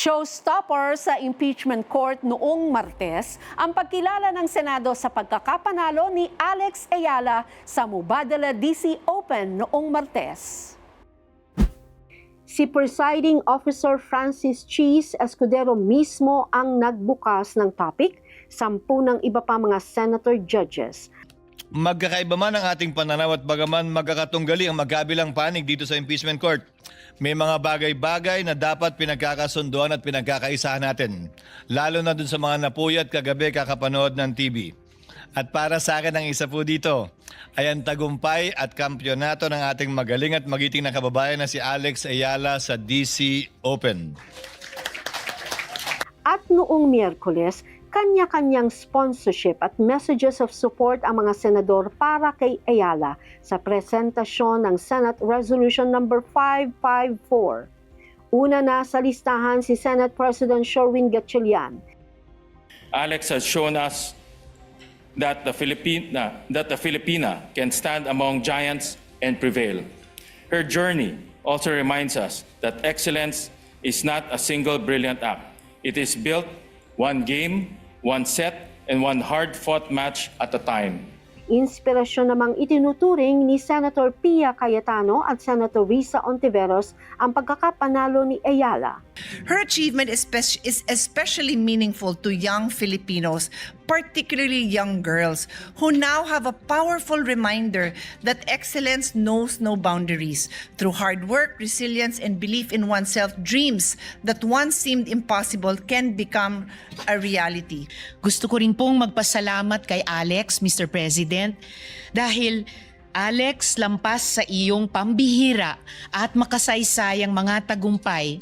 Showstopper sa impeachment court noong Martes ang pagkilala ng Senado sa pagkakapanalo ni Alex Ayala sa Mubadala DC Open noong Martes. Si Presiding Officer Francis Cheese Escudero mismo ang nagbukas ng topic, 10 ng iba pa mga senator judges. Magkakaiba man ang ating pananaw at bagaman magkakatunggali ang magkabilang panig dito sa impeachment court, may mga bagay-bagay na dapat pinagkakasunduan at pinagkakaisahan natin, lalo na dun sa mga napuyat kagabi kakapanood ng TV. At para sa akin ang isa po dito ay ang tagumpay at kampyonato ng ating magaling at magiting na kababayan na si Alex Ayala sa DC Open. At noong Miyerkules, kanya-kanyang sponsorship at messages of support ang mga senador para kay Ayala sa presentasyon ng Senate Resolution number 554. Una na sa listahan si Senate President Sherwin Gatchalian. Alex has shown us that the Filipina can stand among giants and prevail. Her journey also reminds us that excellence is not a single brilliant act. It is built one game, one set, and one hard-fought match at a time. Inspirasyon namang itinuturing ni Senator Pia Cayetano at Senator Risa Ontiveros ang pagkakapanalo ni Ayala. Her achievement is especially meaningful to young Filipinos, particularly young girls, who now have a powerful reminder that excellence knows no boundaries. Through hard work, resilience, and belief in oneself, dreams that once seemed impossible can become a reality. Gusto ko rin pong magpasalamat kay Alex, Mr. President, dahil Alex, lampas sa iyong pambihira at makasaysayang mga tagumpay,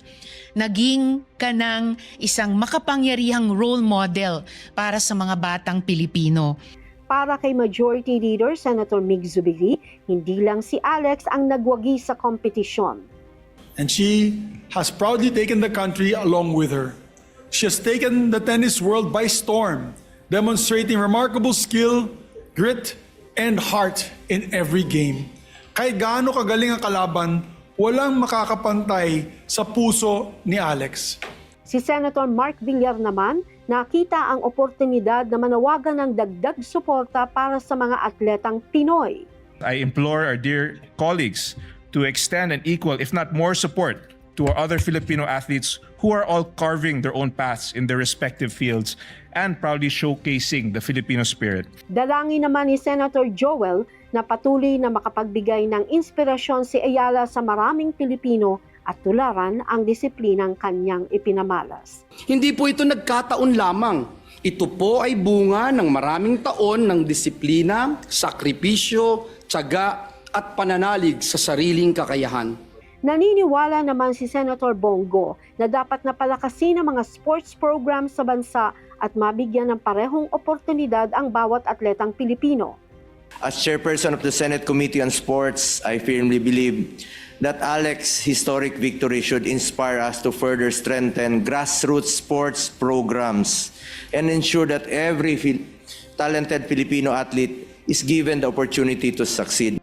naging ka ng isang makapangyarihang role model para sa mga batang Pilipino. Para kay Majority Leader Senator Mig Zubiri, hindi lang si Alex ang nagwagi sa kompetisyon. And she has proudly taken the country along with her. She has taken the tennis world by storm, demonstrating remarkable skill, grit, and heart in every game. Kahit gaano kagaling ang kalaban, walang makakapantay sa puso ni Alex. Si Senator Mark Villar naman, nakita ang oportunidad na manawagan ng dagdag suporta para sa mga atletang Pinoy. I implore our dear colleagues to extend an equal, if not more, support to our other Filipino athletes who are all carving their own paths in their respective fields and proudly showcasing the Filipino spirit. Dalangin naman ni Senator Joel na patuloy na makapagbigay ng inspirasyon si Ayala sa maraming Pilipino at tularan ang disiplinang kanyang ipinamalas. Hindi po ito nagkataon lamang. Ito po ay bunga ng maraming taon ng disiplina, sakripisyo, tiyaga at pananalig sa sariling kakayahan. Naniniwala naman si Senator Bongo na dapat na palakasin ang mga sports programs sa bansa at mabigyan ng parehong oportunidad ang bawat atletang Pilipino. As chairperson of the Senate Committee on Sports, I firmly believe that Alex's historic victory should inspire us to further strengthen grassroots sports programs and ensure that every talented Filipino athlete is given the opportunity to succeed.